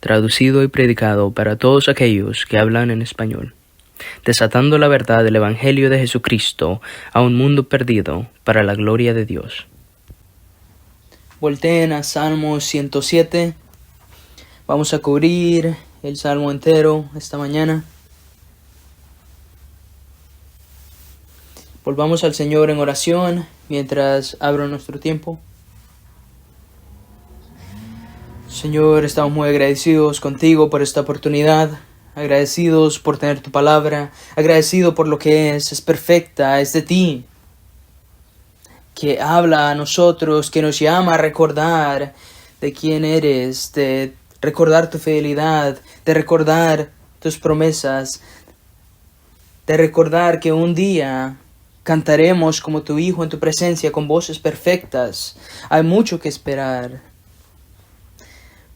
traducido y predicado para todos aquellos que hablan en español, desatando la verdad del Evangelio de Jesucristo a un mundo perdido para la gloria de Dios. Volteen a Salmo 107. Vamos a cubrir el Salmo entero esta mañana. Volvamos al Señor en oración mientras abro nuestro tiempo. Señor, estamos muy agradecidos contigo por esta oportunidad, agradecidos por tener tu palabra, agradecido por lo que es perfecta, es de ti, que habla a nosotros, que nos llama a recordar de quién eres, de recordar tu fidelidad, de recordar tus promesas, de recordar que un día cantaremos como tu Hijo en tu presencia con voces perfectas. Hay mucho que esperar.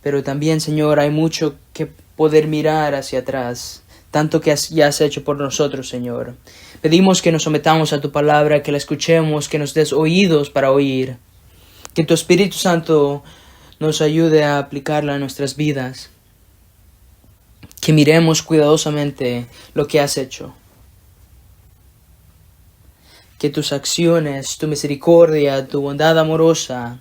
Pero también, Señor, hay mucho que poder mirar hacia atrás, tanto que ya has hecho por nosotros, Señor. Pedimos que nos sometamos a tu palabra, que la escuchemos, que nos des oídos para oír, que tu Espíritu Santo nos ayude a aplicarla a nuestras vidas, que miremos cuidadosamente lo que has hecho, que tus acciones, tu misericordia, tu bondad amorosa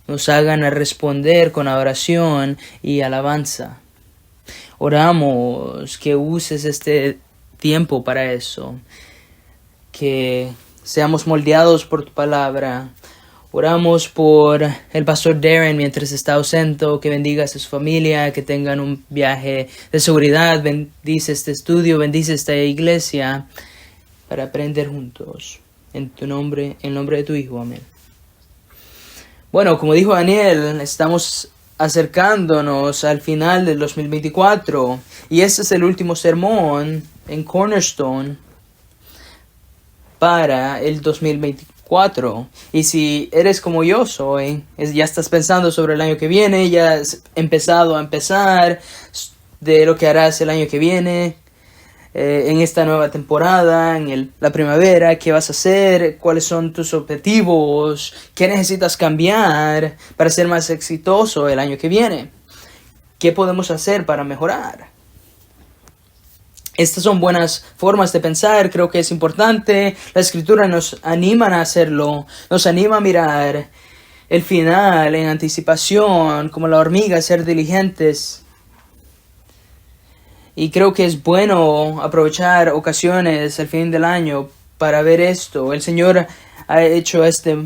nos hagan a responder con oración y alabanza. Oramos que uses este tiempo para eso, que seamos moldeados por tu palabra. Oramos por el pastor Darren mientras está ausente, que bendigas a su familia, que tengan un viaje de seguridad. Bendice este estudio, bendice esta iglesia para aprender juntos. En tu nombre, en nombre de tu Hijo, amén. Bueno, como dijo Daniel, estamos acercándonos al final del 2024 y este es el último sermón en Cornerstone para el 2024. Y si eres como yo soy, ya estás pensando sobre el año que viene, ya has empezado a pensar de lo que harás el año que viene, en esta nueva temporada, en la primavera, qué vas a hacer, cuáles son tus objetivos, qué necesitas cambiar para ser más exitoso el año que viene, qué podemos hacer para mejorar. Estas son buenas formas de pensar, creo que es importante. La Escritura nos anima a hacerlo, nos anima a mirar el final en anticipación, como la hormiga, ser diligentes. Y creo que es bueno aprovechar ocasiones al fin del año para ver esto. El Señor ha hecho este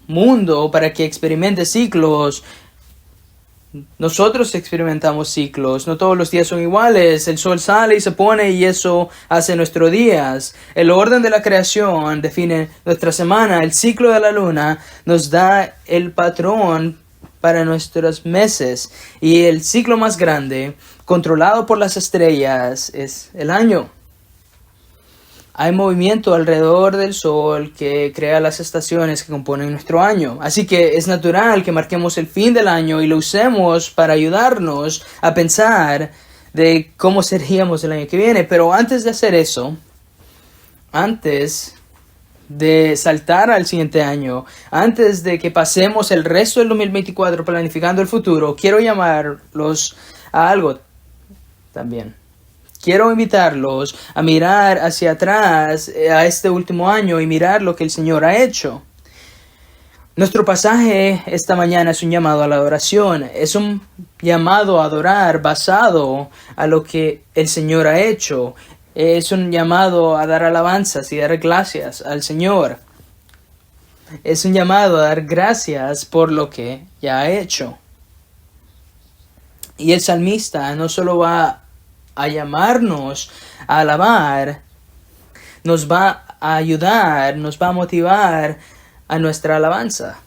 mundo para que experimente ciclos. Nosotros experimentamos ciclos. No todos los días son iguales. El sol sale y se pone y eso hace nuestros días. El orden de la creación define nuestra semana. El ciclo de la luna nos da el patrón para nuestros meses. Y el ciclo más grande, controlado por las estrellas, es el año. Hay movimiento alrededor del sol que crea las estaciones que componen nuestro año. Así que es natural que marquemos el fin del año y lo usemos para ayudarnos a pensar de cómo seríamos el año que viene. Pero antes de hacer eso, antes de saltar al siguiente año, antes de que pasemos el resto del 2024 planificando el futuro, quiero llamarlos a algo también. Quiero invitarlos a mirar hacia atrás a este último año y mirar lo que el Señor ha hecho. Nuestro pasaje esta mañana es un llamado a la adoración, es un llamado a adorar basado a lo que el Señor ha hecho. Es un llamado a dar alabanzas y dar gracias al Señor. Es un llamado a dar gracias por lo que ya ha hecho. Y el salmista no solo va a llamarnos a alabar, nos va a ayudar, nos va a motivar a nuestra alabanza.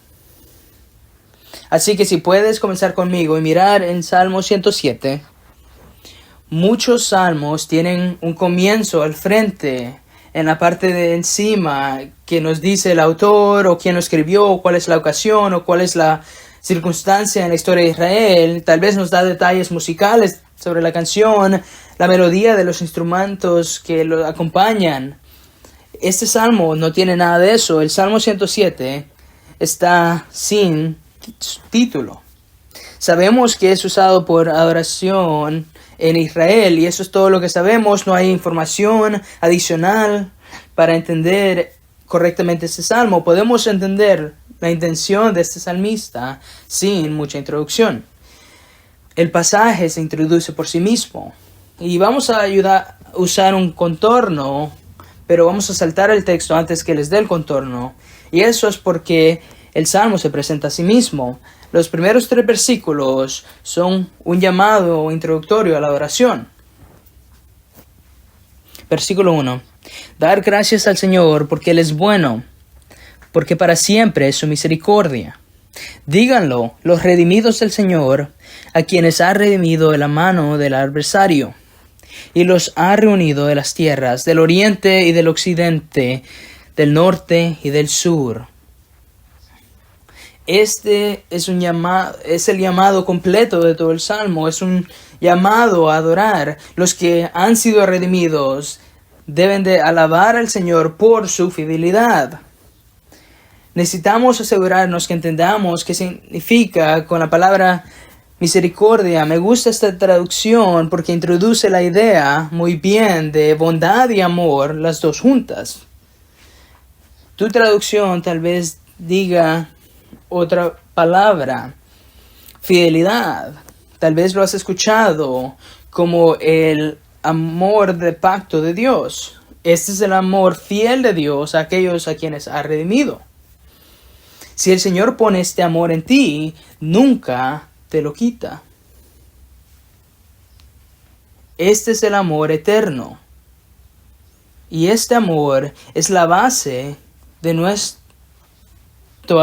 Así que si puedes comenzar conmigo y mirar en Salmo 107, muchos salmos tienen un comienzo al frente, en la parte de encima, que nos dice el autor o quién lo escribió, o cuál es la ocasión o cuál es la circunstancia en la historia de Israel. Tal vez nos da detalles musicales sobre la canción, la melodía de los instrumentos que lo acompañan. Este salmo no tiene nada de eso. El Salmo 107 está sin título. Sabemos que es usado por adoración en Israel y eso es todo lo que sabemos. No hay información adicional para entender correctamente este salmo. Podemos entender la intención de este salmista sin mucha introducción. El pasaje se introduce por sí mismo y vamos a usar un contorno, pero vamos a saltar el texto antes que les dé el contorno, y eso es porque el salmo se presenta a sí mismo. Los primeros 3 versículos son un llamado introductorio a la oración. Versículo 1. Dar gracias al Señor porque Él es bueno, porque para siempre es su misericordia. Díganlo los redimidos del Señor, a quienes ha redimido de la mano del adversario, y los ha reunido de las tierras del oriente y del occidente, del norte y del sur. Este es el llamado completo de todo el Salmo. Es un llamado a adorar. Los que han sido redimidos deben de alabar al Señor por su fidelidad. Necesitamos asegurarnos que entendamos qué significa con la palabra misericordia. Me gusta esta traducción porque introduce la idea muy bien de bondad y amor, las dos juntas. Tu traducción tal vez diga otra palabra, fidelidad. Tal vez lo has escuchado como el amor de pacto de Dios. Este es el amor fiel de Dios a aquellos a quienes ha redimido. Si el Señor pone este amor en ti, nunca te lo quita. Este es el amor eterno. Y este amor es la base de nuestra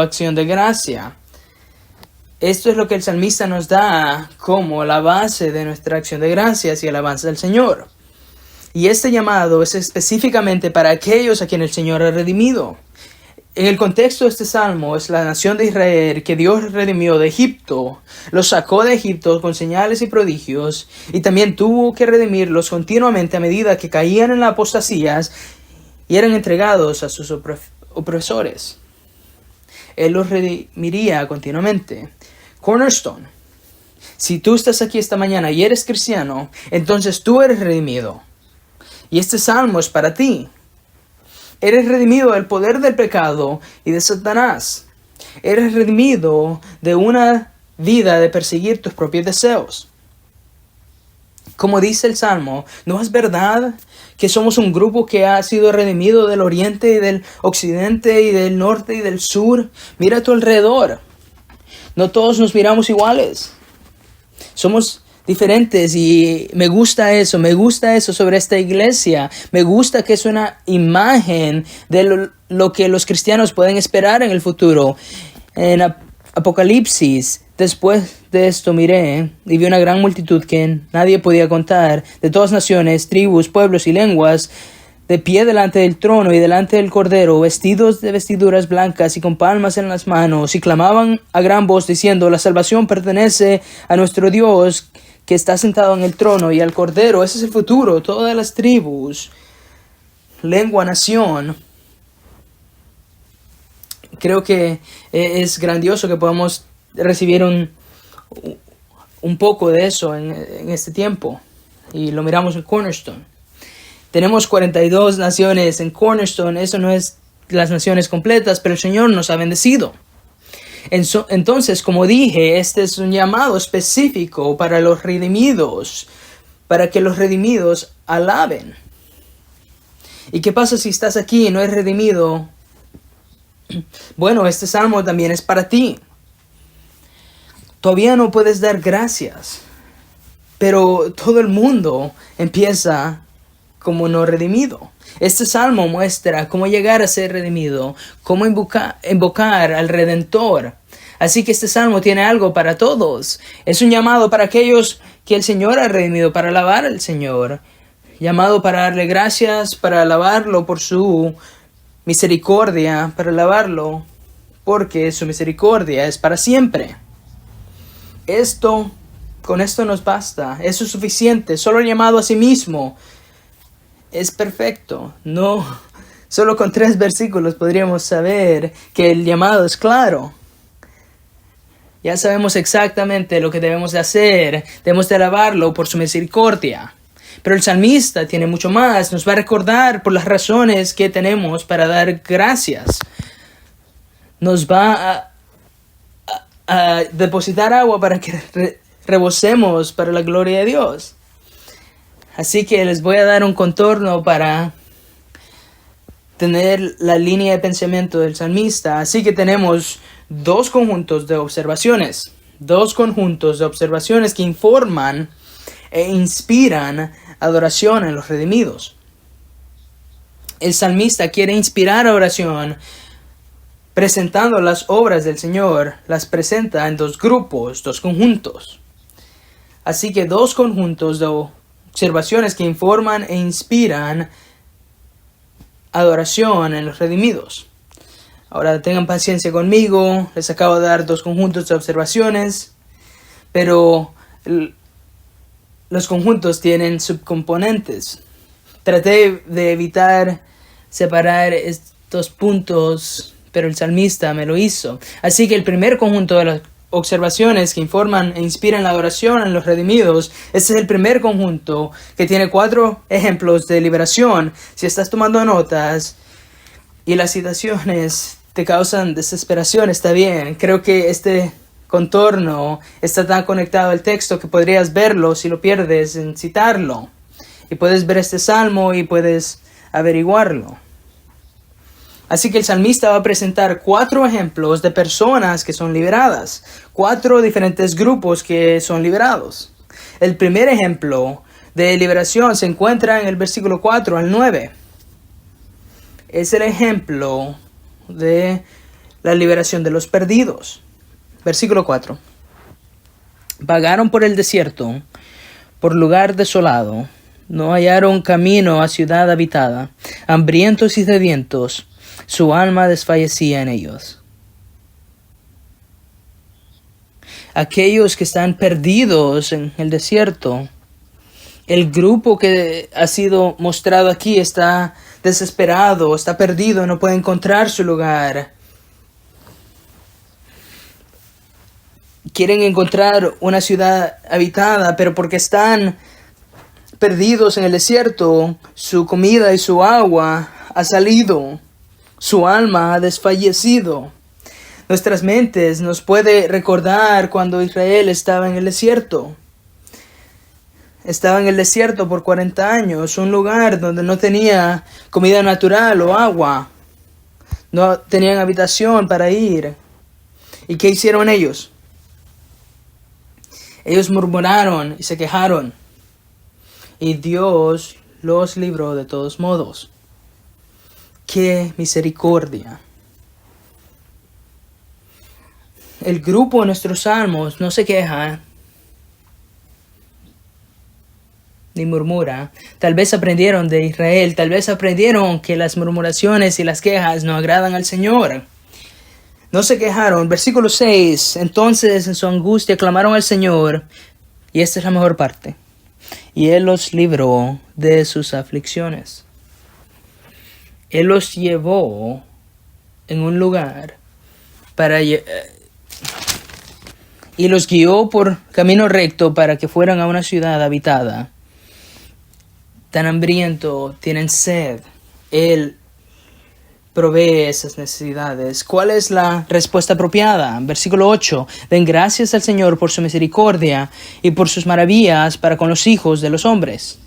acción de gracia. Esto es lo que el salmista nos da como la base de nuestra acción de gracias y alabanza del Señor. Y este llamado es específicamente para aquellos a quienes el Señor ha redimido. En el contexto de este salmo es la nación de Israel que Dios redimió de Egipto, los sacó de Egipto con señales y prodigios, y también tuvo que redimirlos continuamente a medida que caían en la apostasía y eran entregados a sus opresores. Él los redimiría continuamente. Cornerstone, si tú estás aquí esta mañana y eres cristiano, entonces tú eres redimido. Y este salmo es para ti. Eres redimido del poder del pecado y de Satanás. Eres redimido de una vida de perseguir tus propios deseos. Como dice el Salmo, ¿no es verdad que somos un grupo que ha sido redimido del oriente y del occidente y del norte y del sur? Mira a tu alrededor. No todos nos miramos iguales. Somos diferentes y me gusta eso sobre esta iglesia. Me gusta que es una imagen de lo que los cristianos pueden esperar en el futuro. En Apocalipsis, después de esto miré y vi una gran multitud que nadie podía contar, de todas naciones, tribus, pueblos y lenguas, de pie delante del trono y delante del Cordero, vestidos de vestiduras blancas y con palmas en las manos, y clamaban a gran voz diciendo: la salvación pertenece a nuestro Dios, que está sentado en el trono, y al Cordero. Ese es el futuro. Todas las tribus, lengua, nación. Creo que es grandioso que podamos recibir un poco de eso en este tiempo. Y lo miramos en Cornerstone. Tenemos 42 naciones en Cornerstone. Eso no es las naciones completas, pero el Señor nos ha bendecido. Entonces, como dije, este es un llamado específico para los redimidos, para que los redimidos alaben. ¿Y qué pasa si estás aquí y no eres redimido? Bueno, este salmo también es para ti. Todavía no puedes dar gracias, pero todo el mundo empieza como no redimido. Este salmo muestra cómo llegar a ser redimido, cómo invocar al Redentor. Así que este salmo tiene algo para todos. Es un llamado para aquellos que el Señor ha redimido, para alabar al Señor. Llamado para darle gracias, para alabarlo por su misericordia, para alabarlo porque su misericordia es para siempre. Con esto nos basta. Eso es suficiente. Solo el llamado a sí mismo es perfecto. No, solo con 3 versículos podríamos saber que el llamado es claro. Ya sabemos exactamente lo que debemos de hacer. Debemos de alabarlo por su misericordia. Pero el salmista tiene mucho más. Nos va a recordar por las razones que tenemos para dar gracias. Nos va a depositar agua para que rebosemos para la gloria de Dios. Así que les voy a dar un contorno para tener la línea de pensamiento del salmista. Así que tenemos dos conjuntos de observaciones. Dos conjuntos de observaciones que informan e inspiran adoración en los redimidos. El salmista quiere inspirar oración presentando las obras del Señor. Las presenta en dos grupos, dos conjuntos. Así que dos conjuntos de observaciones que informan e inspiran adoración en los redimidos. Ahora tengan paciencia conmigo, les acabo de dar dos conjuntos de observaciones, pero los conjuntos tienen subcomponentes. Traté de evitar separar estos puntos, pero el salmista me lo hizo. Así que el primer conjunto de las observaciones que informan e inspiran la adoración en los redimidos, este es el primer conjunto que tiene 4 ejemplos de liberación. Si estás tomando notas y las citaciones te causan desesperación, está bien. Creo que este contorno está tan conectado al texto que podrías verlo si lo pierdes en citarlo. Y puedes ver este salmo y puedes averiguarlo. Así que el salmista va a presentar 4 ejemplos de personas que son liberadas. 4 diferentes grupos que son liberados. El primer ejemplo de liberación se encuentra en el versículo 4 al 9. Es el ejemplo de la liberación de los perdidos. Versículo 4. Vagaron por el desierto, por lugar desolado. No hallaron camino a ciudad habitada. Hambrientos y sedientos, su alma desfallecía en ellos. Aquellos que están perdidos en el desierto, el grupo que ha sido mostrado aquí está desesperado, está perdido, no puede encontrar su lugar. Quieren encontrar una ciudad habitada, pero porque están perdidos en el desierto, su comida y su agua ha salido. Su alma ha desfallecido. Nuestras mentes nos puede recordar cuando Israel estaba en el desierto. Estaba en el desierto por 40 años, un lugar donde no tenía comida natural o agua. No tenían habitación para ir. ¿Y qué hicieron ellos? Ellos murmuraron y se quejaron. Y Dios los libró de todos modos. ¡Qué misericordia! El grupo de nuestros salmos no se queja ni murmura. Tal vez aprendieron de Israel, tal vez aprendieron que las murmuraciones y las quejas no agradan al Señor. No se quejaron. Versículo 6. Entonces en su angustia clamaron al Señor, y esta es la mejor parte, y Él los libró de sus aflicciones. Él los llevó en un lugar y los guió por camino recto para que fueran a una ciudad habitada. Tan hambriento, tienen sed. Él provee esas necesidades. ¿Cuál es la respuesta apropiada? Versículo 8. Den gracias al Señor por su misericordia y por sus maravillas para con los hijos de los hombres.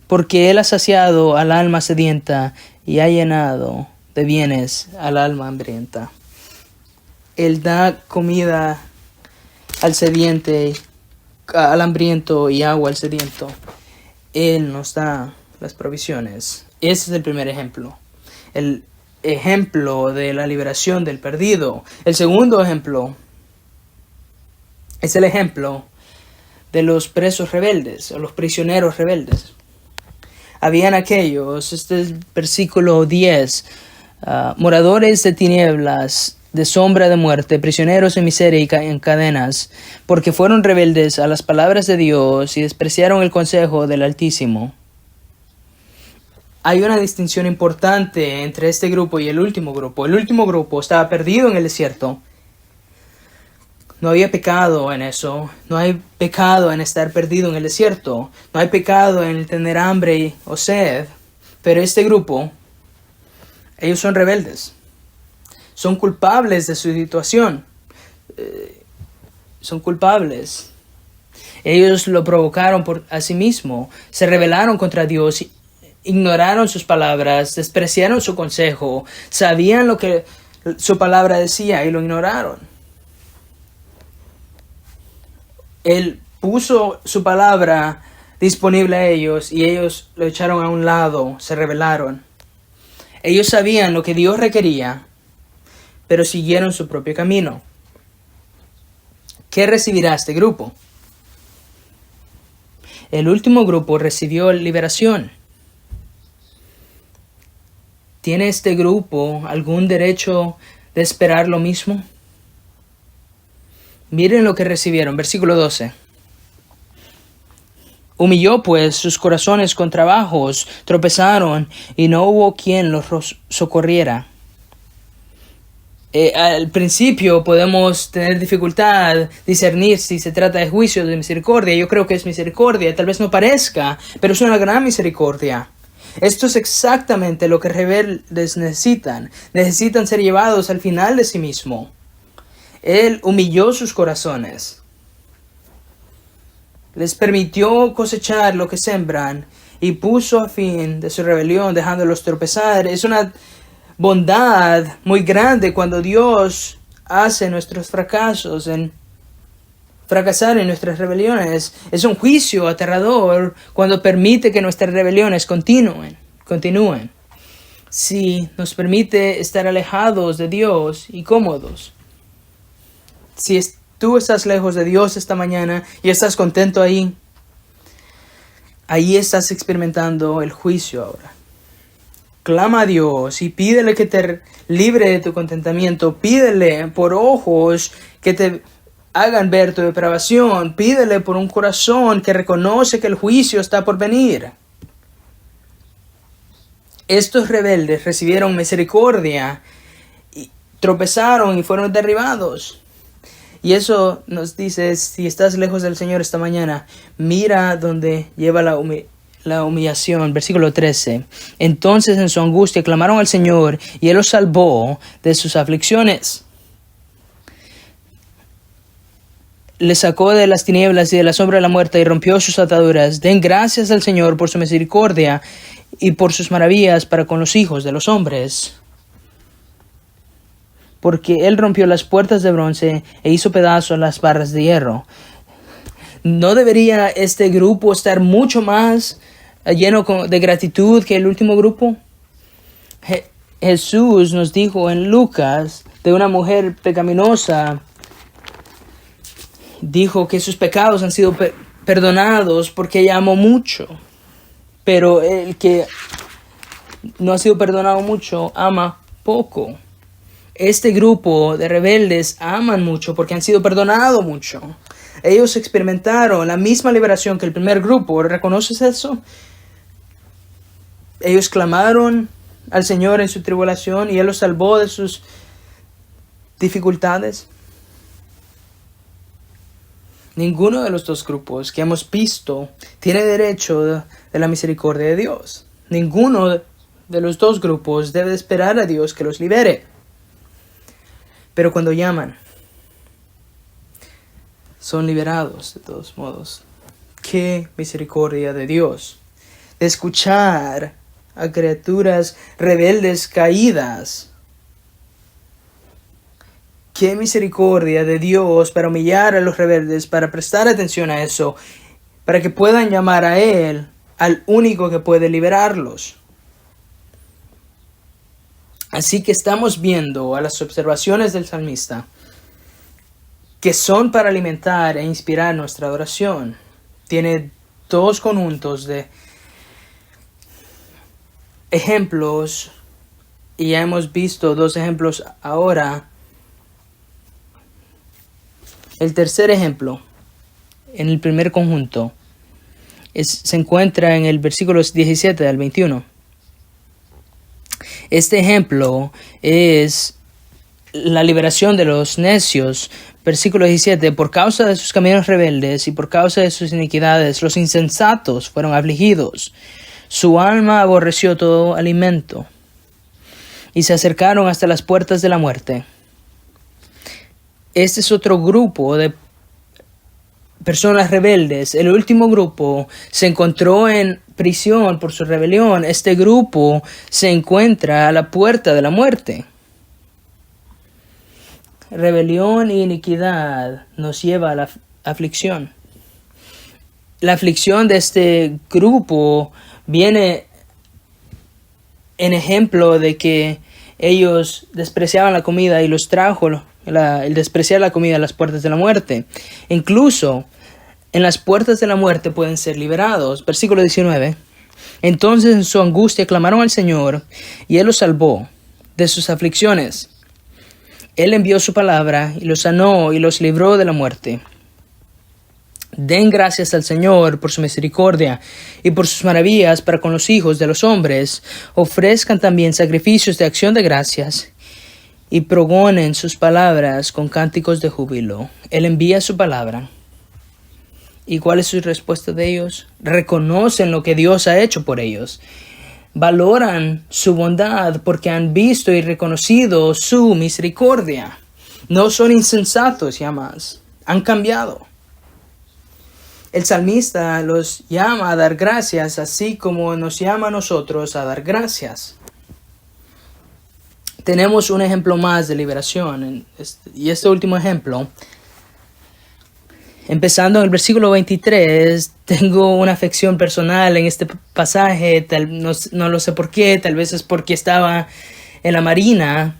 Porque Él ha saciado al alma sedienta y ha llenado de bienes al alma hambrienta. Él da comida al sediente, al hambriento, y agua al sediento. Él nos da las provisiones. Ese es el primer ejemplo. El ejemplo de la liberación del perdido. El segundo ejemplo es el ejemplo de los presos rebeldes, o los prisioneros rebeldes. Habían aquellos, este es el versículo 10, moradores de tinieblas, de sombra de muerte, prisioneros en miseria y en cadenas, porque fueron rebeldes a las palabras de Dios y despreciaron el consejo del Altísimo. Hay una distinción importante entre este grupo y el último grupo. El último grupo estaba perdido en el desierto. No había pecado en eso, no hay pecado en estar perdido en el desierto, no hay pecado en el tener hambre o sed, pero este grupo, ellos son rebeldes, son culpables de su situación, son culpables. Ellos lo provocaron por a sí mismo, se rebelaron contra Dios, ignoraron sus palabras, despreciaron su consejo, sabían lo que su palabra decía y lo ignoraron. Él puso su palabra disponible a ellos y ellos lo echaron a un lado, se rebelaron. Ellos sabían lo que Dios requería, pero siguieron su propio camino. ¿Qué recibirá este grupo? El último grupo recibió liberación. ¿Tiene este grupo algún derecho de esperar lo mismo? Miren lo que recibieron, versículo 12. Humilló pues sus corazones con trabajos, tropezaron y no hubo quien los socorriera. Al principio podemos tener dificultad discernir si se trata de juicio o de misericordia. Yo creo que es misericordia, tal vez no parezca, pero es una gran misericordia. Esto es exactamente lo que rebeldes necesitan. Necesitan ser llevados al final de sí mismo. Él humilló sus corazones. Les permitió cosechar lo que sembran y puso a fin de su rebelión, dejándolos tropezar. Es una bondad muy grande cuando Dios hace nuestros fracasos fracasar en nuestras rebeliones. Es un juicio aterrador cuando permite que nuestras rebeliones continúen. Si nos permite estar alejados de Dios y cómodos. Si tú estás lejos de Dios esta mañana y estás contento ahí estás experimentando el juicio ahora. Clama a Dios y pídele que te libre de tu contentamiento. Pídele por ojos que te hagan ver tu depravación. Pídele por un corazón que reconoce que el juicio está por venir. Estos rebeldes recibieron misericordia, y tropezaron y fueron derribados. Y eso nos dice, si estás lejos del Señor esta mañana, mira donde lleva la humillación. Versículo 13. Entonces en su angustia clamaron al Señor y Él los salvó de sus aflicciones. Les sacó de las tinieblas y de la sombra de la muerte y rompió sus ataduras. Den gracias al Señor por su misericordia y por sus maravillas para con los hijos de los hombres. Porque Él rompió las puertas de bronce e hizo pedazos las barras de hierro. ¿No debería este grupo estar mucho más lleno de gratitud que el último grupo? Jesús nos dijo en Lucas de una mujer pecaminosa, dijo que sus pecados han sido perdonados porque ella amó mucho. Pero el que no ha sido perdonado mucho, ama poco. Este grupo de rebeldes aman mucho porque han sido perdonados mucho. Ellos experimentaron la misma liberación que el primer grupo. ¿Reconoces eso? Ellos clamaron al Señor en su tribulación y Él los salvó de sus dificultades. Ninguno de los dos grupos que hemos visto tiene derecho de la misericordia de Dios. Ninguno de los dos grupos debe esperar a Dios que los libere. Pero cuando llaman, son liberados de todos modos. ¡Qué misericordia de Dios! De escuchar a criaturas rebeldes caídas. ¡Qué misericordia de Dios para humillar a los rebeldes, para prestar atención a eso, para que puedan llamar a Él, al único que puede liberarlos! Así que estamos viendo a las observaciones del salmista que son para alimentar e inspirar nuestra adoración. Tiene dos conjuntos de ejemplos y ya hemos visto dos ejemplos ahora. El tercer ejemplo, en el primer conjunto, se encuentra en el versículo 17 al 21. Este ejemplo es la liberación de los necios. Versículo 17, por causa de sus caminos rebeldes y por causa de sus iniquidades, los insensatos fueron afligidos. Su alma aborreció todo alimento y se acercaron hasta las puertas de la muerte. Este es otro grupo de personas rebeldes. El último grupo se encontró en prisión por su rebelión. Este grupo se encuentra a la puerta de la muerte. Rebelión e iniquidad nos lleva a la aflicción. La aflicción de este grupo viene en ejemplo de que ellos despreciaban la comida y los trajo el despreciar la comida a las puertas de la muerte. Incluso en las puertas de la muerte pueden ser liberados. Versículo 19. Entonces en su angustia clamaron al Señor y Él los salvó de sus aflicciones. Él envió su palabra y los sanó y los libró de la muerte. Den gracias al Señor por su misericordia y por sus maravillas para con los hijos de los hombres. Ofrezcan también sacrificios de acción de gracias y pregonen sus palabras con cánticos de júbilo. Él envía su palabra. ¿Y cuál es su respuesta de ellos? Reconocen lo que Dios ha hecho por ellos. Valoran su bondad porque han visto y reconocido su misericordia. No son insensatos ya más. Han cambiado. El salmista los llama a dar gracias, así como nos llama a nosotros a dar gracias. Tenemos un ejemplo más de liberación, y este último ejemplo, empezando en el versículo 23, tengo una afección personal en este pasaje, no lo sé por qué, tal vez es porque estaba en la marina,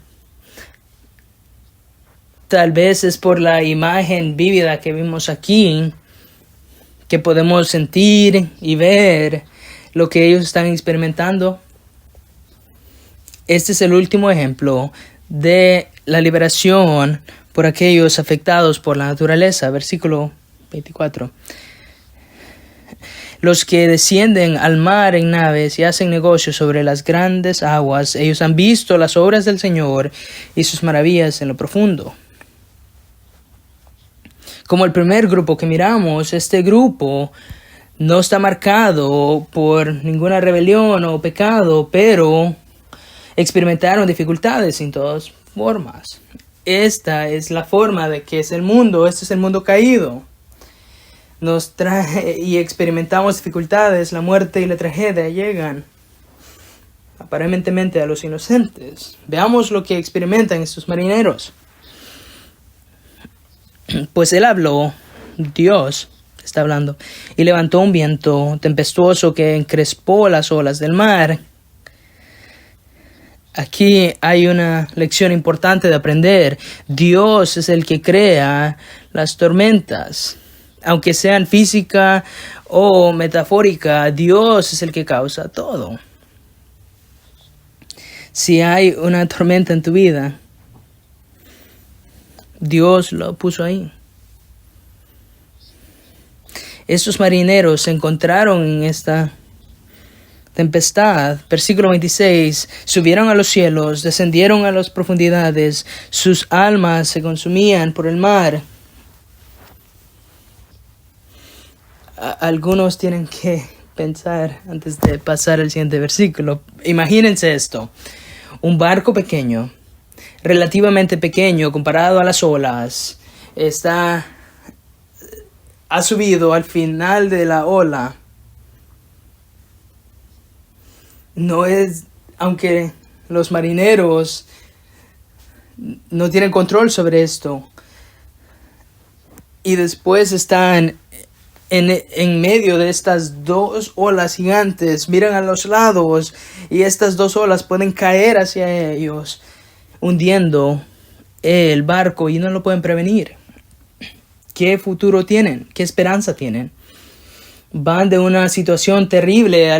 tal vez es por la imagen vívida que vimos aquí, que podemos sentir y ver lo que ellos están experimentando. Este es el último ejemplo de la liberación por aquellos afectados por la naturaleza. Versículo 24. Los que descienden al mar en naves y hacen negocios sobre las grandes aguas, ellos han visto las obras del Señor y sus maravillas en lo profundo. Como el primer grupo que miramos, este grupo no está marcado por ninguna rebelión o pecado, pero experimentaron dificultades en todas formas. Esta es la forma de que es el mundo, este es el mundo caído. Nos trae y experimentamos dificultades, la muerte y la tragedia llegan aparentemente a los inocentes. Veamos lo que experimentan estos marineros. Pues él habló, Dios está hablando, y levantó un viento tempestuoso que encrespó las olas del mar. Aquí hay una lección importante de aprender. Dios es el que crea las tormentas. Aunque sean física o metafórica, Dios es el que causa todo. Si hay una tormenta en tu vida, Dios lo puso ahí. Estos marineros se encontraron en esta tempestad. Versículo 26. Subieron a los cielos, descendieron a las profundidades, sus almas se consumían por el mar. Algunos tienen que pensar antes de pasar al siguiente versículo. Imagínense esto. Un barco pequeño, relativamente pequeño comparado a las olas, ha subido al final de la ola. No es, aunque los marineros no tienen control sobre esto, y después están en medio de estas dos olas gigantes, miran a los lados y estas dos olas pueden caer hacia ellos, hundiendo el barco y no lo pueden prevenir. ¿Qué futuro tienen? ¿Qué esperanza tienen? Van de una situación terrible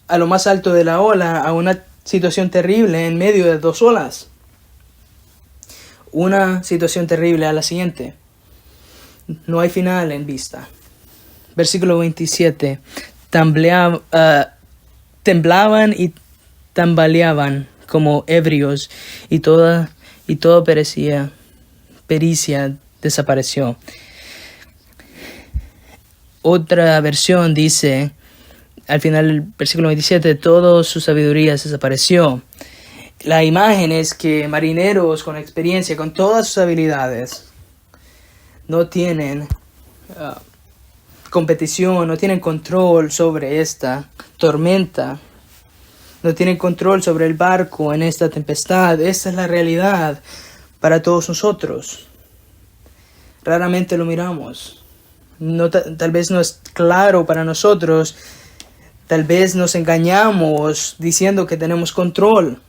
a lo más alto de la ola a una situación terrible en medio de dos olas. Una situación terrible a la siguiente. No hay final en vista. Versículo 27. Temblaban y tambaleaban como ebrios y y todo pericia desapareció. Otra versión dice, al final del versículo 27, toda su sabiduría desapareció. La imagen es que marineros con experiencia, con todas sus habilidades, no tienen competición, no tienen control sobre esta tormenta, no tienen control sobre el barco en esta tempestad. Esta es la realidad para todos nosotros. Raramente lo miramos. Tal vez no es claro para nosotros. Tal vez nos engañamos diciendo que tenemos control.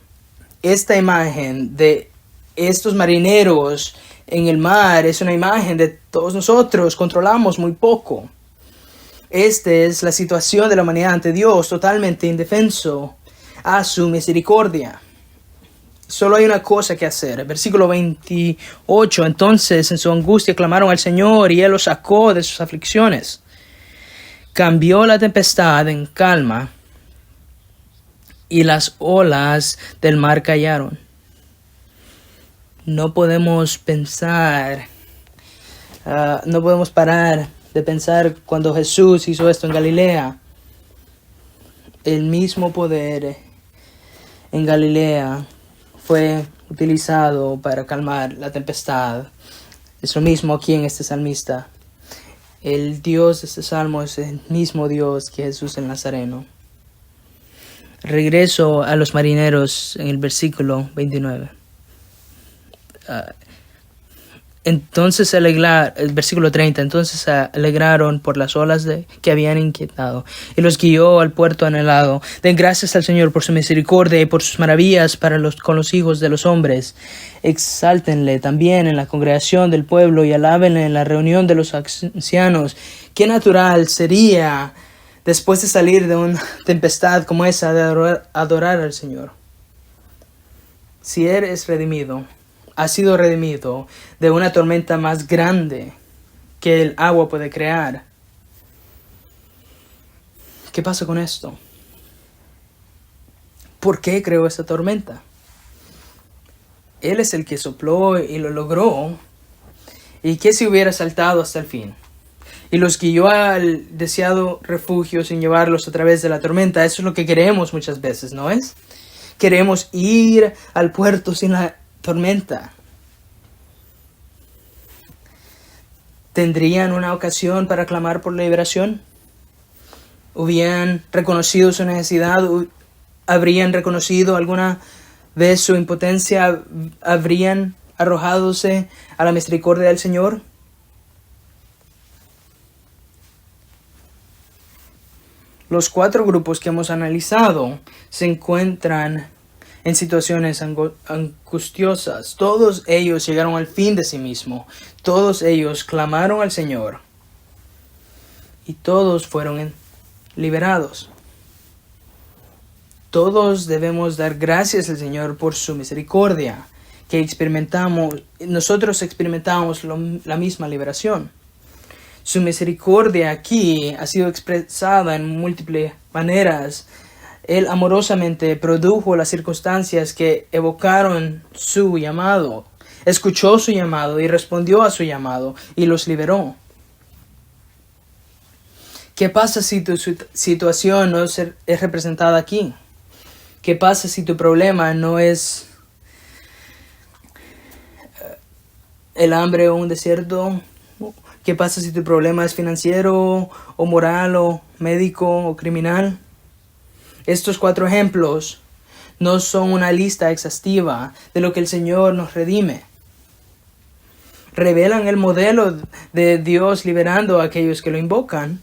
Esta imagen de estos marineros en el mar es una imagen de todos nosotros. Controlamos muy poco. Esta es la situación de la humanidad ante Dios, totalmente indefenso a su misericordia. Solo hay una cosa que hacer. Versículo 28. Entonces en su angustia clamaron al Señor y Él los sacó de sus aflicciones. Cambió la tempestad en calma y las olas del mar callaron. No podemos parar de pensar cuando Jesús hizo esto en Galilea. El mismo poder en Galilea fue utilizado para calmar la tempestad. Es lo mismo aquí en este salmista. El Dios de este salmo es el mismo Dios que Jesús el Nazareno. Regreso a los marineros en el versículo 29. Entonces el versículo 30, entonces se alegraron por las olas que habían inquietado, y los guió al puerto anhelado. Den gracias al Señor por su misericordia y por sus maravillas con los hijos de los hombres. Exáltenle también en la congregación del pueblo y alábenle en la reunión de los ancianos. Qué natural sería, después de salir de una tempestad como esa, de adorar al Señor. Si eres redimido, ha sido redimido de una tormenta más grande que el agua puede crear. ¿Qué pasa con esto? ¿Por qué creó esta tormenta? Él es el que sopló y lo logró. ¿Y qué si hubiera saltado hasta el fin? Y los guió al deseado refugio sin llevarlos a través de la tormenta. Eso es lo que queremos muchas veces, ¿no es? Queremos ir al puerto sin la tormenta. ¿Tendrían una ocasión para clamar por la liberación? ¿Hubieran reconocido su necesidad? ¿Habrían reconocido alguna vez su impotencia? ¿Habrían arrojadose a la misericordia del Señor? Los 4 grupos que hemos analizado se encuentran en situaciones angustiosas. Todos ellos llegaron al fin de sí mismos. Todos ellos clamaron al Señor. Y todos fueron liberados. Todos debemos dar gracias al Señor por su misericordia. Nosotros experimentamos la misma liberación. Su misericordia aquí ha sido expresada en múltiples maneras. Él amorosamente produjo las circunstancias que evocaron su llamado. Escuchó su llamado y respondió a su llamado y los liberó. ¿Qué pasa si tu situación no es representada aquí? ¿Qué pasa si tu problema no es el hambre o un desierto? ¿Qué pasa si tu problema es financiero o moral o médico o criminal? Estos 4 ejemplos no son una lista exhaustiva de lo que el Señor nos redime. Revelan el modelo de Dios liberando a aquellos que lo invocan.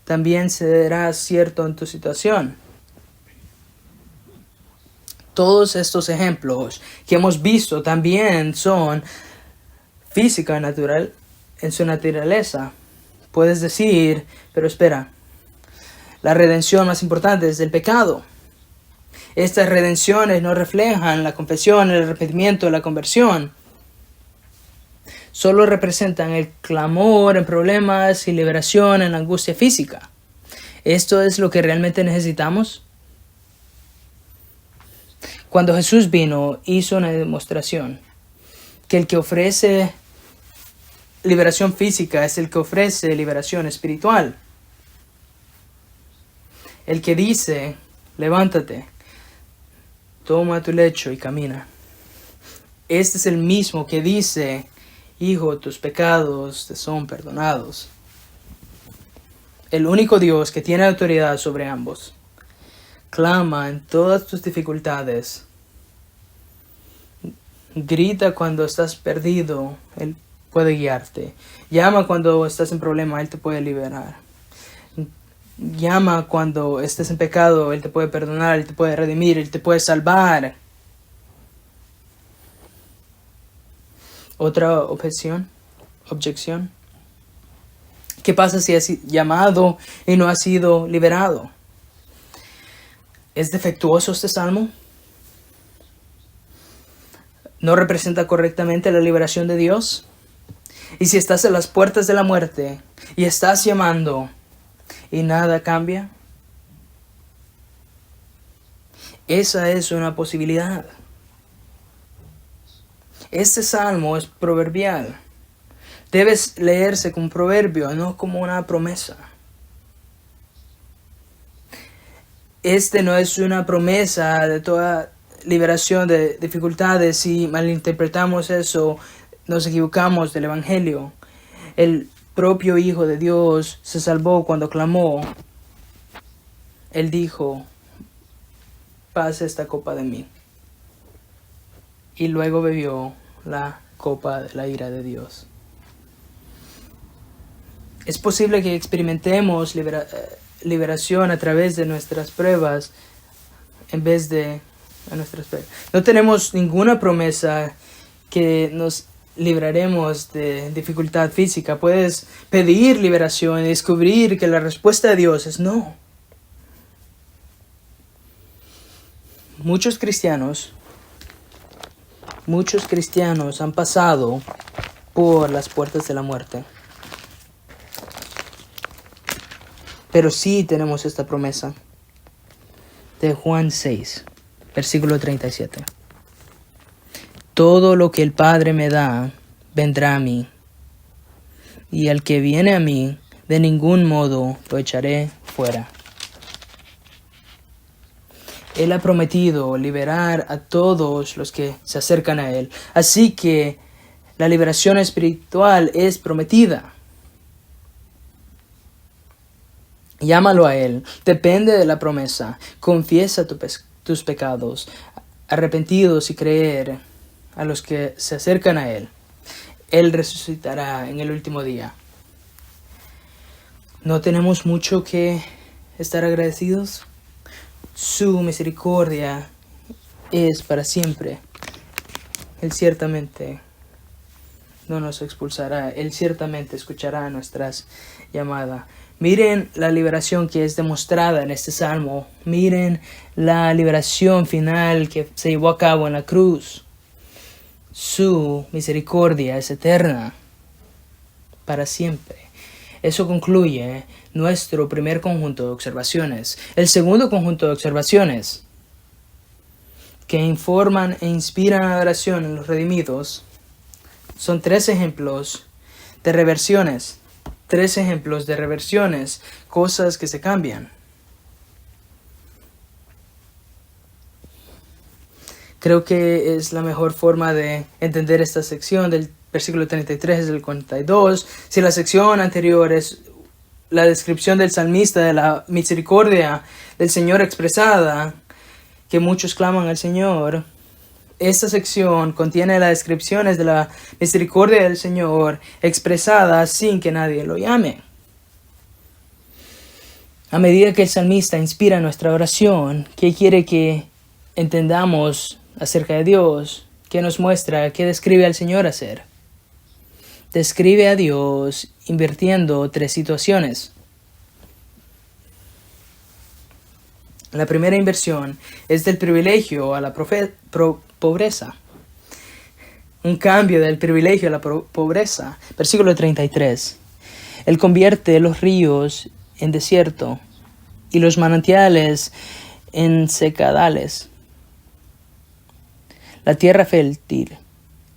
También será cierto en tu situación. Todos estos ejemplos que hemos visto también son física natural en su naturaleza. Puedes decir, pero espera, la redención más importante es del pecado. Estas redenciones no reflejan la confesión, el arrepentimiento, la conversión. Solo representan el clamor en problemas y liberación en la angustia física. ¿Esto es lo que realmente necesitamos? Cuando Jesús vino, hizo una demostración que el que ofrece liberación física es el que ofrece liberación espiritual. El que dice, levántate, toma tu lecho y camina. Este es el mismo que dice, hijo, tus pecados te son perdonados. El único Dios que tiene autoridad sobre ambos. Clama en todas tus dificultades. Grita cuando estás perdido, Él puede guiarte. Llama cuando estás en problema, Él te puede liberar. Llama cuando estés en pecado, Él te puede perdonar, Él te puede redimir, Él te puede salvar. Otra objeción. ¿Qué pasa si has llamado y no has sido liberado? ¿Es defectuoso este salmo? ¿No representa correctamente la liberación de Dios? Y si estás en las puertas de la muerte y estás llamando y nada cambia, esa es una posibilidad. Este salmo es proverbial. Debes leerse como un proverbio, no como una promesa. Este no es una promesa de toda liberación de dificultades. Si malinterpretamos eso, nos equivocamos del Evangelio. El propio Hijo de Dios se salvó cuando clamó. Él dijo, pase esta copa de mí. Y luego bebió la copa de la ira de Dios. Es posible que experimentemos liberación a través de nuestras pruebas en vez de nuestras pruebas. No tenemos ninguna promesa que nos libraremos de dificultad física. Puedes pedir liberación y descubrir que la respuesta de Dios es no. Muchos cristianos han pasado por las puertas de la muerte. Pero sí tenemos esta promesa de Juan 6, versículo 37. Todo lo que el Padre me da, vendrá a mí. Y al que viene a mí, de ningún modo lo echaré fuera. Él ha prometido liberar a todos los que se acercan a Él. Así que la liberación espiritual es prometida. Llámalo a Él. Depende de la promesa. Confiesa tus pecados, arrepentidos y creer a los que se acercan a Él. Él resucitará en el último día. ¿No tenemos mucho que estar agradecidos? Su misericordia es para siempre. Él ciertamente no nos expulsará. Él ciertamente escuchará nuestras llamadas. Miren la liberación que es demostrada en este salmo. Miren la liberación final que se llevó a cabo en la cruz. Su misericordia es eterna para siempre. Eso concluye nuestro primer conjunto de observaciones. El segundo conjunto de observaciones que informan e inspiran adoración en los redimidos son tres ejemplos de reversiones. Cosas que se cambian. Creo que es la mejor forma de entender esta sección del versículo 33 al 42. Si la sección anterior es la descripción del salmista de la misericordia del Señor expresada, que muchos claman al Señor, esta sección contiene las descripciones de la misericordia del Señor expresada sin que nadie lo llame. A medida que el salmista inspira nuestra oración, ¿qué quiere que entendamos acerca de Dios? ¿Qué nos muestra? ¿Qué describe al Señor hacer? Describe a Dios invirtiendo tres situaciones. La primera inversión es del privilegio a la pobreza. Un cambio del privilegio a la pobreza. Versículo 33. Él convierte los ríos en desierto y los manantiales en secadales. la tierra fértil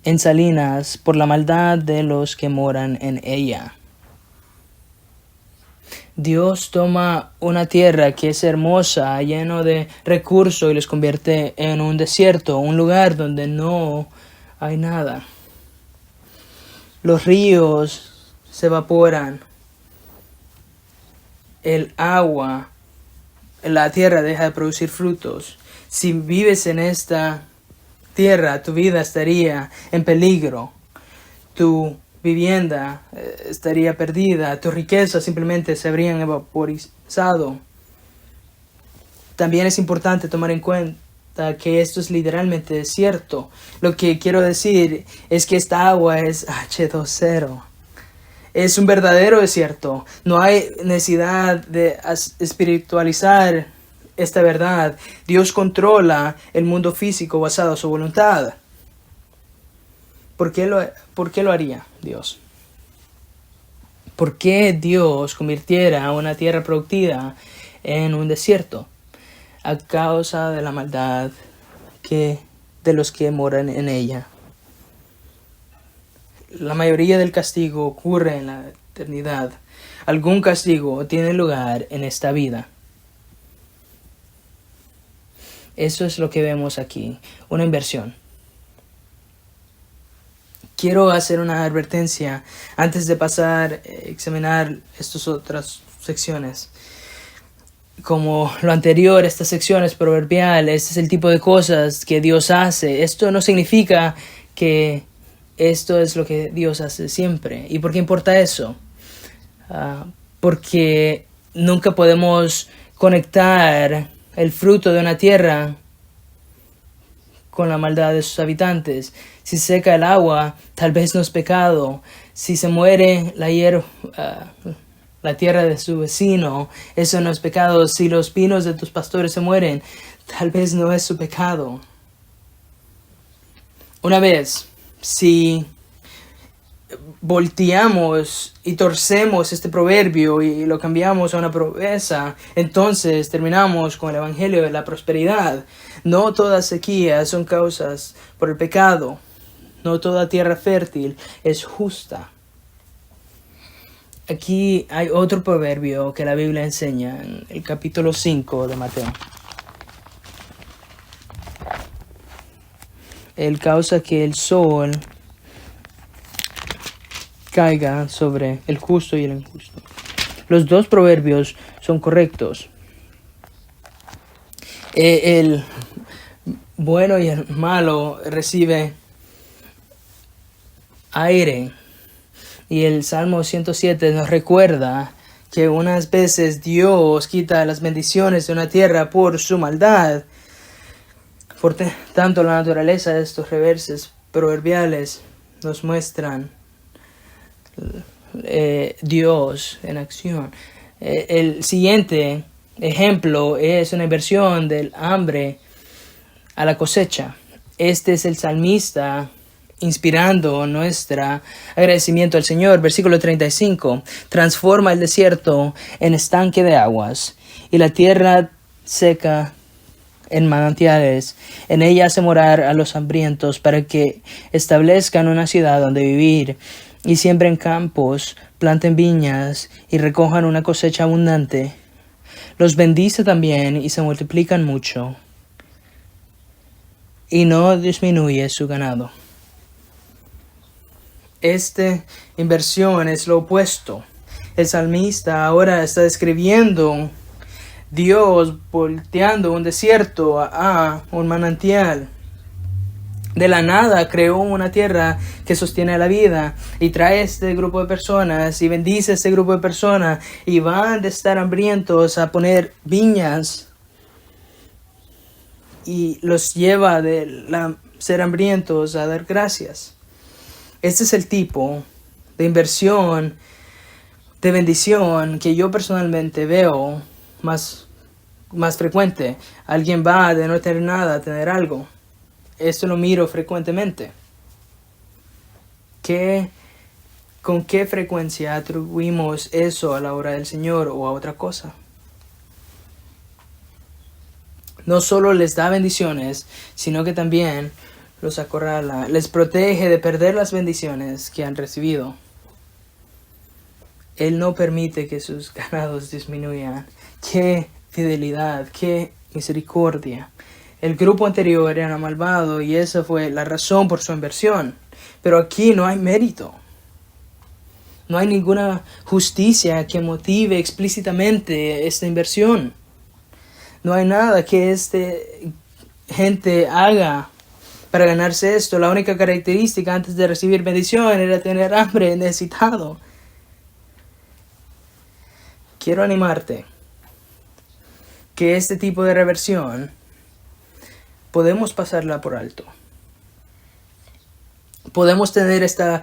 en salinas por la maldad de los que moran en ella. Dios toma una tierra que es hermosa, lleno de recursos, y los convierte en un desierto, un lugar donde no hay nada. Los ríos se evaporan, el agua, la tierra deja de producir frutos. Si vives en esta tierra, tu vida estaría en peligro. Tu vivienda estaría perdida, tus riquezas simplemente se habrían evaporizado. También es importante tomar en cuenta que esto es literalmente cierto. Lo que quiero decir es que esta agua es H2O. Es un verdadero desierto. No hay necesidad de espiritualizar esta verdad. Dios controla el mundo físico basado en su voluntad. ¿Por qué lo haría Dios? ¿Por qué Dios convirtiera una tierra productiva en un desierto? A causa de la maldad de los que moran en ella. La mayoría del castigo ocurre en la eternidad. Algún castigo tiene lugar en esta vida. Eso es lo que vemos aquí, una inversión. Quiero hacer una advertencia antes de pasar a examinar estas otras secciones. Como lo anterior, esta sección es proverbial, este es el tipo de cosas que Dios hace. Esto no significa que esto es lo que Dios hace siempre. ¿Y por qué importa eso? Porque nunca podemos conectar el fruto de una tierra con la maldad de sus habitantes. Si seca el agua, tal vez no es pecado. Si se muere la tierra de su vecino, eso no es pecado. Si los pinos de tus pastores se mueren, tal vez no es su pecado. Una vez, si volteamos y torcemos este proverbio y lo cambiamos a una promesa, entonces terminamos con el evangelio de la prosperidad. No todas sequías son causas por el pecado. No toda tierra fértil es justa. Aquí hay otro proverbio que la Biblia enseña en el capítulo 5 de Mateo. Él causa que el sol caiga sobre el justo y el injusto. Los dos proverbios son correctos. El bueno y el malo recibe aire. Y el Salmo 107 nos recuerda que unas veces Dios quita las bendiciones de una tierra por su maldad. Por tanto, la naturaleza de estos reversos proverbiales nos muestran Dios en acción. El siguiente ejemplo es una inversión del hambre a la cosecha. Este es el salmista inspirando nuestro agradecimiento al Señor. Versículo 35. Transforma el desierto en estanque de aguas y la tierra seca en manantiales. En ella hace morar a los hambrientos para que establezcan una ciudad donde vivir y siembren campos, planten viñas y recojan una cosecha abundante. Los bendice también y se multiplican mucho y no disminuye su ganado. Esta inversión es lo opuesto. El salmista ahora está describiendo Dios volteando un desierto a un manantial. De la nada creó una tierra que sostiene la vida y trae este grupo de personas y bendice a este grupo de personas y van de estar hambrientos a poner viñas y los lleva de ser hambrientos a dar gracias. Este es el tipo de inversión, de bendición que yo personalmente veo más frecuente. Alguien va de no tener nada a tener algo. Esto lo miro frecuentemente. ¿Con qué frecuencia atribuimos eso a la obra del Señor o a otra cosa? No solo les da bendiciones, sino que también los acorrala, les protege de perder las bendiciones que han recibido. Él no permite que sus ganados disminuyan. ¡Qué fidelidad! ¡Qué misericordia! El grupo anterior era malvado y esa fue la razón por su inversión. Pero aquí no hay mérito. No hay ninguna justicia que motive explícitamente esta inversión. No hay nada que gente haga para ganarse esto. La única característica antes de recibir bendición era tener hambre, necesitado. Quiero animarte que este tipo de reversión podemos pasarla por alto. Podemos tener esta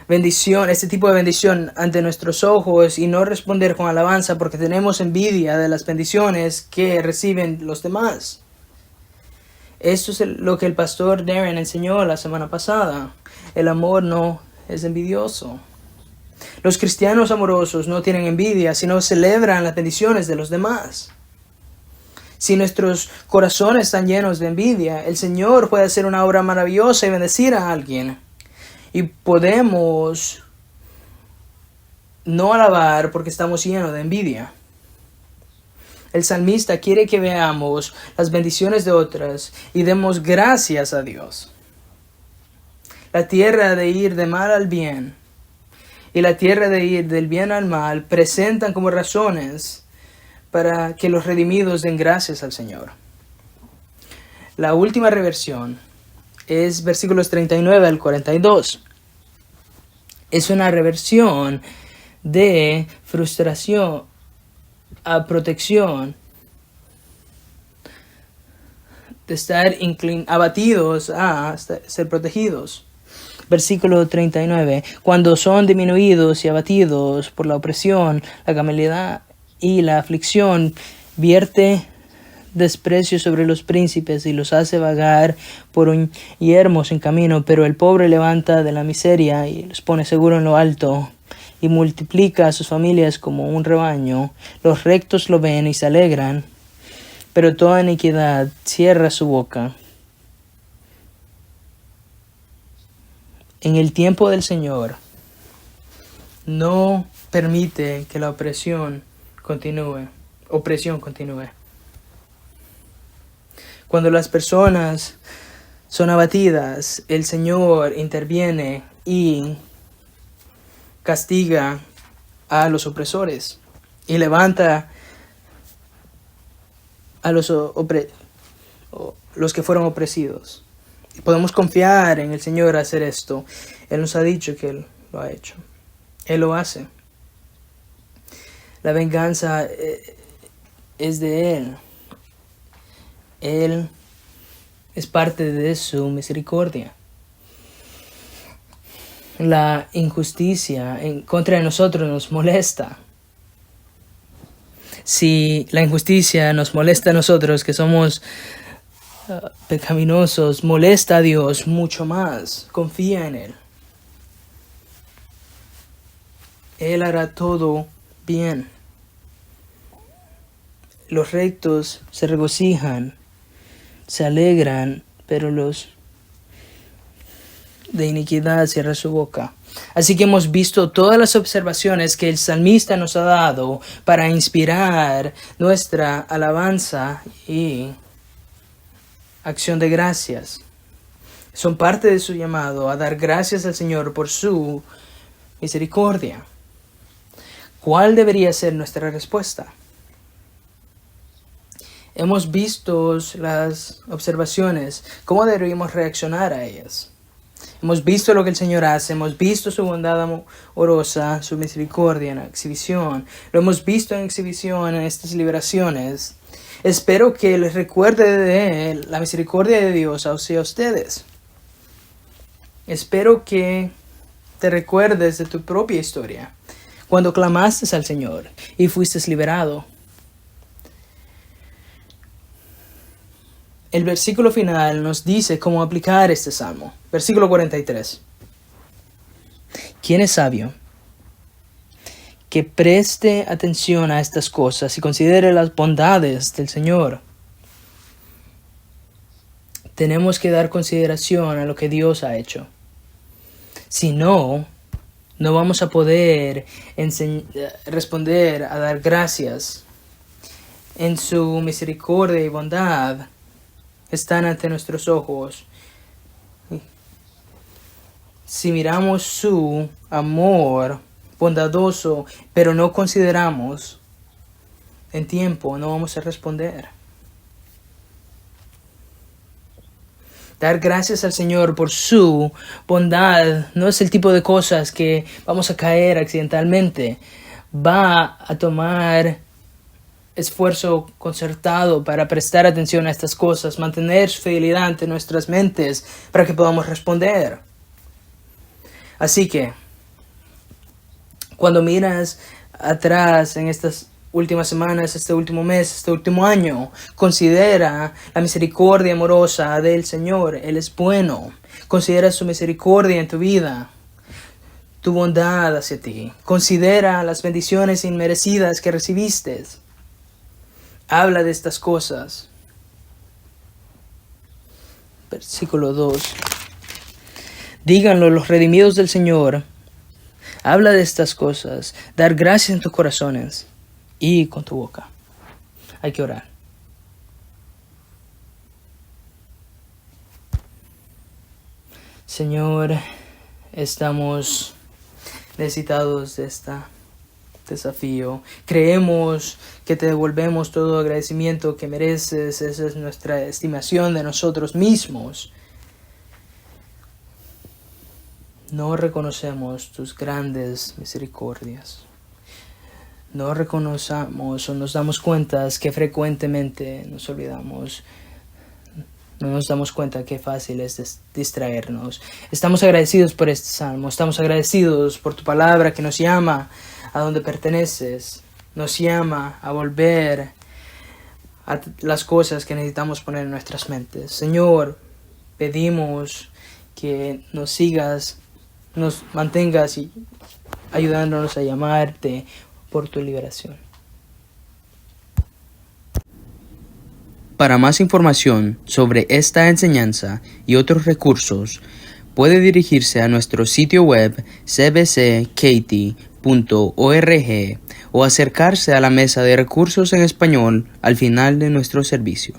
bendición, este tipo de bendición ante nuestros ojos y no responder con alabanza porque tenemos envidia de las bendiciones que reciben los demás. Esto es lo que el pastor Darren enseñó la semana pasada. El amor no es envidioso. Los cristianos amorosos no tienen envidia, sino celebran las bendiciones de los demás. Si nuestros corazones están llenos de envidia, el Señor puede hacer una obra maravillosa y bendecir a alguien. Y podemos no alabar porque estamos llenos de envidia. El salmista quiere que veamos las bendiciones de otras y demos gracias a Dios. La tierra de ir de mal al bien y la tierra de ir del bien al mal presentan como razones para que los redimidos den gracias al Señor. La última reversión es versículos 39 al 42. Es una reversión de frustración a protección, de estar abatidos a ser protegidos. Versículo 39. Cuando son disminuidos y abatidos por la opresión, la calamidad y la aflicción, vierte desprecio sobre los príncipes y los hace vagar por un yermo sin camino, pero el pobre levanta de la miseria y los pone seguro en lo alto y multiplica a sus familias como un rebaño. Los rectos lo ven y se alegran, pero toda iniquidad cierra su boca. En el tiempo del Señor no permite que la opresión continúe. Cuando las personas son abatidas, el Señor interviene y castiga a los opresores y levanta a los que fueron opresidos. Y podemos confiar en el Señor a hacer esto. Él nos ha dicho que Él lo ha hecho. Él lo hace. La venganza es de Él. Él es parte de su misericordia. La injusticia en contra de nosotros nos molesta. Si la injusticia nos molesta a nosotros, que somos pecaminosos, molesta a Dios mucho más. Confía en Él. Él hará todo bien. Los rectos se regocijan, se alegran, pero los de iniquidad cierran su boca. Así que hemos visto todas las observaciones que el salmista nos ha dado para inspirar nuestra alabanza y acción de gracias. Son parte de su llamado a dar gracias al Señor por su misericordia. ¿Cuál debería ser nuestra respuesta? Hemos visto las observaciones, cómo deberíamos reaccionar a ellas. Hemos visto lo que el Señor hace, hemos visto su bondad amorosa, su misericordia en exhibición. Lo hemos visto en exhibición en estas liberaciones. Espero que les recuerde de la misericordia de Dios hacia ustedes. Espero que te recuerdes de tu propia historia, cuando clamaste al Señor y fuiste liberado. El versículo final nos dice cómo aplicar este salmo. Versículo 43. ¿Quién es sabio? Que preste atención a estas cosas y considere las bondades del Señor. tenemos que dar consideración a lo que Dios ha hecho. Si no, no vamos a poder responder a dar gracias. En su misericordia y bondad están ante nuestros ojos. Si miramos su amor bondadoso, pero no consideramos en tiempo, no vamos a responder. Dar gracias al Señor por su bondad no es el tipo de cosas que vamos a caer accidentalmente. Va a tomar esfuerzo concertado para prestar atención a estas cosas, mantener su fidelidad ante nuestras mentes para que podamos responder. Así que, cuando miras atrás en estas últimas semanas, este último mes, este último año, considera la misericordia amorosa del Señor. Él es bueno. Considera su misericordia en tu vida, tu bondad hacia ti. Considera las bendiciones inmerecidas que recibiste. Habla de estas cosas. Versículo 2. Díganlo los redimidos del Señor. Habla de estas cosas. Dar gracias en tus corazones y con tu boca. Hay que orar. Señor, estamos necesitados de este desafío. Creemos que te devolvemos todo agradecimiento que mereces. Esa es nuestra estimación de nosotros mismos. No reconocemos tus grandes misericordias. No reconocemos o nos damos cuenta que frecuentemente nos olvidamos. No nos damos cuenta qué fácil es distraernos. Estamos agradecidos por este salmo. Estamos agradecidos por tu palabra que nos llama a donde perteneces. Nos llama a volver a las cosas que necesitamos poner en nuestras mentes. Señor, pedimos que nos sigas, nos mantengas y ayudándonos a llamarte por tu liberación. Para más información sobre esta enseñanza y otros recursos, puede dirigirse a nuestro sitio web cbckaty.org o acercarse a la mesa de recursos en español al final de nuestro servicio.